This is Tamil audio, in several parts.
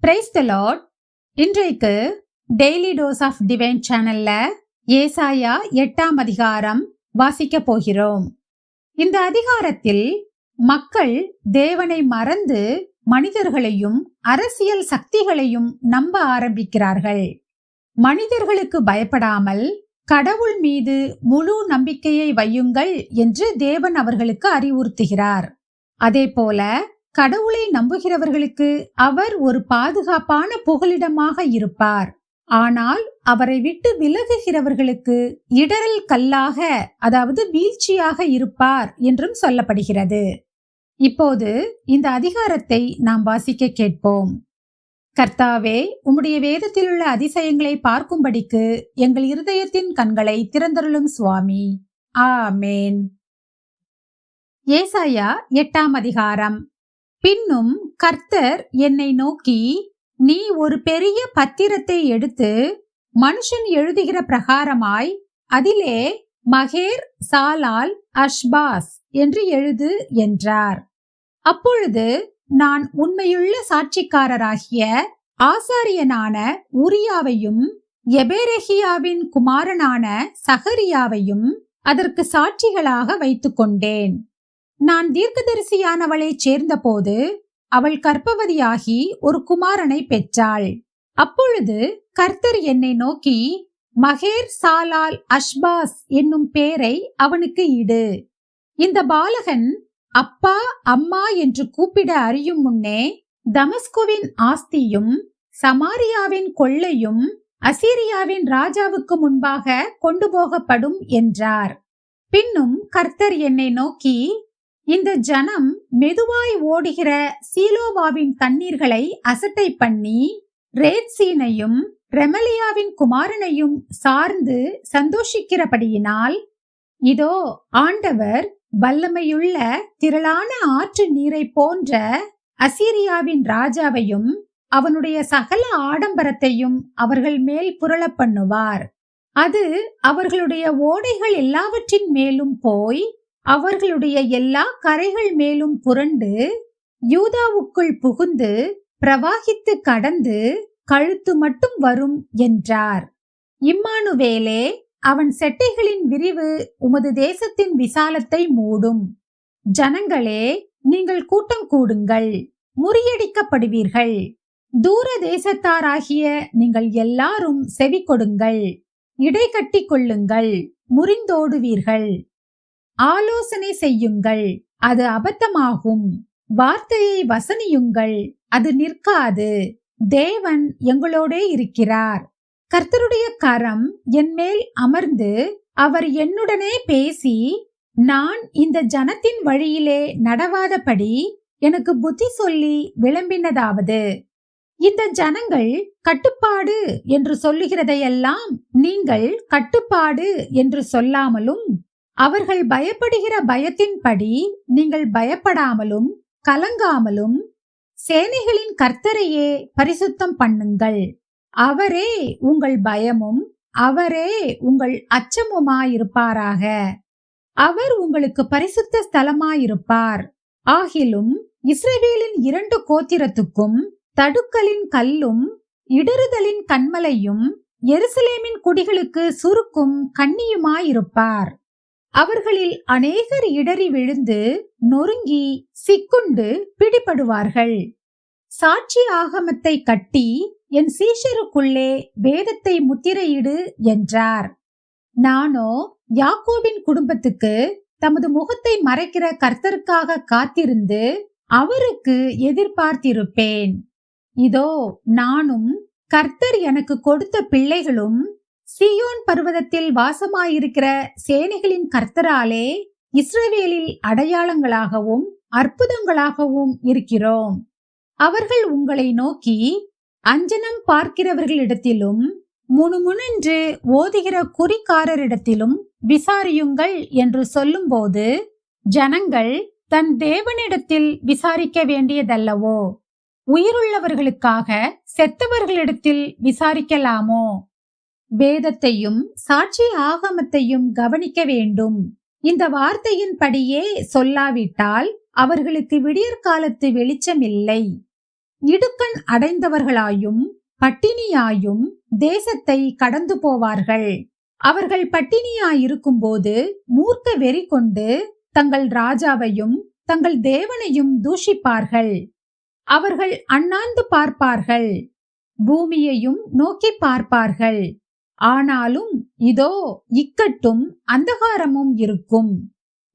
Praise the Lord. இன்றைக்கு டெய்லி டோஸ் ஆஃப் டிவைன் சேனல்ல ஏசாயா 8ஆம் அதிகாரம் வாசிக்க போகிறோம். இந்த அதிகாரத்தில் மக்கள் தேவனை மறந்து மனிதர்களையும் அரசியல் சக்திகளையும் நம்ப ஆரம்பிக்கிறார்கள். மனிதர்களுக்கு பயப்படாமல் கடவுள் மீது முழு நம்பிக்கையை வையுங்கள் என்று தேவன் அவர்களுக்கு அறிவுறுத்துகிறார். அதேபோல கடவுளை நம்புகிறவர்களுக்கு அவர் ஒரு பாதுகாப்பான புகலிடமாக இருப்பார். ஆனால் அவரை விட்டு விலகுகிறவர்களுக்கு இடறல் கல்லாக, அதாவது வீழ்ச்சியாக இருப்பார் என்றும் சொல்லப்படுகிறது. இப்போது இந்த அதிகாரத்தை நாம் வாசிக்க கேட்போம். கர்த்தாவே, உம்முடைய வேதத்தில் உள்ள அதிசயங்களை பார்க்கும்படிக்கு எங்கள் இருதயத்தின் கண்களை திறந்தருளும் சுவாமி. ஆமேன். ஏசாயா 8ஆம் அதிகாரம். பின்னும் கர்த்தர் என்னை நோக்கி, நீ ஒரு பெரிய பத்திரத்தை எடுத்து மனுஷன் எழுதுகிற பிரகாரமாய் அதிலே மகேர் சாலால் அஷ்பாஸ் என்று எழுது என்றார். அப்பொழுது நான் உண்மையுள்ள சாட்சிக்காரராகிய ஆசாரியனான உரியாவையும் எபேரெகியாவின் குமாரனான சகரியாவையும் அதற்கு சாட்சிகளாக வைத்துக் கொண்டேன். நான் தீர்க்கதரிசியானவளை சேர்ந்தபோது அவள் கர்ப்பவதியாகி ஒரு குமாரனை பெற்றாள். அப்பொழுது கர்த்தர் என்னை நோக்கி, மகேர் சாலால் அஷ்பாஸ் என்னும் பேரை அவனுக்கு இடு. இந்த பாலகன் அப்பா அம்மா என்று கூப்பிட அறியும் முன்னே தமஸ்குவின் ஆஸ்தியும் சமாரியாவின் கொள்ளையும் அசீரியாவின் ராஜாவுக்கு முன்பாக கொண்டு போகப்படும் என்றார். பின்னும் கர்த்தர் என்னை நோக்கி, இந்த ஜனம் மெதுவாய் ஓடுகிற சீலோவாவின் தண்ணீர்களை அசட்டை பண்ணி ரேத்சீனையும் ரெமலியாவின் குமாரனையும் சார்ந்து சந்தோஷிக்கிறபடியினால், இதோ ஆண்டவர் வல்லமையுள்ள திரளான ஆற்று நீரை போன்ற அசீரியாவின் ராஜாவையும் அவனுடைய சகல ஆடம்பரத்தையும் அவர்கள் மேல் புரள பண்ணுவார். அது அவர்களுடைய ஓடைகள் எல்லாவற்றின் மேலும் போய் அவர்களுடைய எல்லா கரைகள் மேலும் புரண்டு யூதாவுக்குள் புகுந்து பிரவாகித்து கடந்து கழுத்து மட்டும் வரும் என்றார். இம்மானுவேலே, அவன் செட்டைகளின் விரிவு உமது தேசத்தின் விசாலத்தை மூடும். ஜனங்களே, நீங்கள் கூட்டம் கூடுங்கள், முறியடிக்கப்படுவீர்கள். தூர தேசத்தாராகிய நீங்கள் எல்லாரும் செவி கொடுங்கள், இடை கட்டி கொள்ளுங்கள், முறிந்தோடுவீர்கள். ஆலோசனை செய்யுங்கள், அது அபத்தமாகும். வார்த்தையை வசனியுங்கள், அது நிற்காது. தேவன் எங்களோடே இருக்கிறார். கர்த்தருடைய கரம் என் மேல் அமர்ந்து அவர் என்னுடனே பேசி, நான் இந்த ஜனத்தின் வழியிலே நடவாதபடி எனக்கு புத்தி சொல்லி விளம்பினதாவது, இந்த ஜனங்கள் கட்டுப்பாடு என்று சொல்லுகிறதையெல்லாம் நீங்கள் கட்டுப்பாடு என்று சொல்லாமலும், அவர்கள் பயப்படுகிற பயத்தின்படி நீங்கள் பயப்படாமலும் கலங்காமலும் சேனைகளின் கர்த்தரையே பரிசுத்தம் பண்ணுங்கள். அவரே உங்கள் பயமும் அவரே உங்கள் அச்சமுமாயிருப்பாராக. அவர் உங்களுக்கு பரிசுத்த ஸ்தலமாயிருப்பார். ஆகிலும் இஸ்ரவேலின் 2 கோத்திரத்துக்கும் தடுக்கலின் கல்லும் இடறுதலின் கன்மலையும் எருசலேமின் குடிகளுக்கு சுருக்கும் கண்ணியுமாயிருப்பார். அவர்களில் அநேகர் இடறி விழுந்து நொறுங்கி சிக்குண்டு பிடிபடுவார்கள். சாட்சி ஆகமத்தை கட்டி என் சீஷருக்குள்ளே வேதத்தை முத்திரையிடு என்றார். நானோ யாக்கோபின் குடும்பத்துக்கு தமது முகத்தை மறைக்கிற கர்த்தருக்காக காத்திருந்து அவருக்கு எதிர்பார்த்திருப்பேன். இதோ நானும் கர்த்தர் எனக்கு கொடுத்த பிள்ளைகளும் சீயோன் பர்வதத்தில் வாசமாயிருக்கிற சேனைகளின் கர்த்தராலே இஸ்ரவேலில் அடையாளங்களாகவும் அற்புதங்களாகவும் இருக்கிறோம். அவர்கள் உங்களை நோக்கி, அஞ்சனம் பார்க்கிறவர்களிடத்திலும் முணுமுணென்று ஓதுகிற குறிக்காரரிடத்திலும் விசாரியுங்கள் என்று சொல்லும்போது, ஜனங்கள் தன் தேவனிடத்தில் விசாரிக்க வேண்டியதல்லவோ? உயிருள்ளவர்களுக்காக செத்தவர்களிடத்தில் விசாரிக்கலாமோ? வேதத்தையும் சாட்சி ஆகமத்தையும் கவனிக்க வேண்டும். இந்த வார்த்தையின்படியே சொல்லாவிட்டால் அவர்களுக்கு விடியற்காலத்து வெளிச்சம் இல்லை. இடுக்கண் அடைந்தவர்களாயும் பட்டினியாயும் தேசத்தை கடந்து போவார்கள். அவர்கள் பட்டினியாயிருக்கும்போது மூர்க்க வெறி கொண்டு தங்கள் ராஜாவையும் தங்கள் தேவனையும் தூஷிப்பார்கள். அவர்கள் அண்ணாந்து பார்ப்பார்கள், பூமியையும் நோக்கி பார்ப்பார்கள். ஆனாலும் இதோ இக்கட்டும் அந்தகாரமும் இருக்கும்.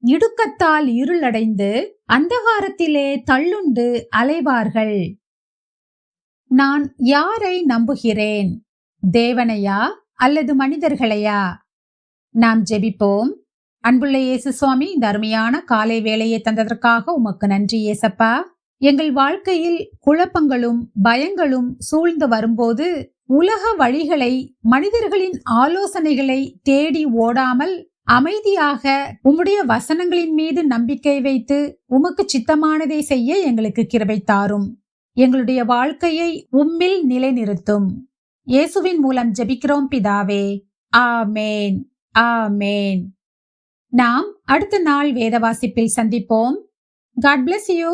இடுக்கத்தால் இருளடைந்து அந்தகாரத்திலே தள்ளுண்டு அலைவார்கள். நான் யாரை நம்புகிறேன்? தேவனையா அல்லது மனிதர்களையா? நாம் ஜெபிப்போம். அன்புள்ள இயேசு சுவாமி, இந்த அருமையான காலை வேளையை தந்ததற்காக உமக்கு நன்றி ஏசப்பா. எங்கள் வாழ்க்கையில் குழப்பங்களும் பயங்களும் சூழ்ந்து வரும்போது உலக வழிகளை, மனிதர்களின் ஆலோசனைகளை தேடி ஓடாமல் அமைதியாக உம்முடைய வசனங்களின் மீது நம்பிக்கை வைத்து உமக்கு சித்தமானதை செய்ய எங்களுக்கு கிருபை தாரும். எங்களுடைய வாழ்க்கையை உம்மில் நிலைநிறுத்தும். இயேசுவின் மூலம் ஜெபிக்கிறோம் பிதாவே. ஆமேன், ஆமேன். நாம் அடுத்த நாள் வேத வாசிப்பில் சந்திப்போம். God bless you.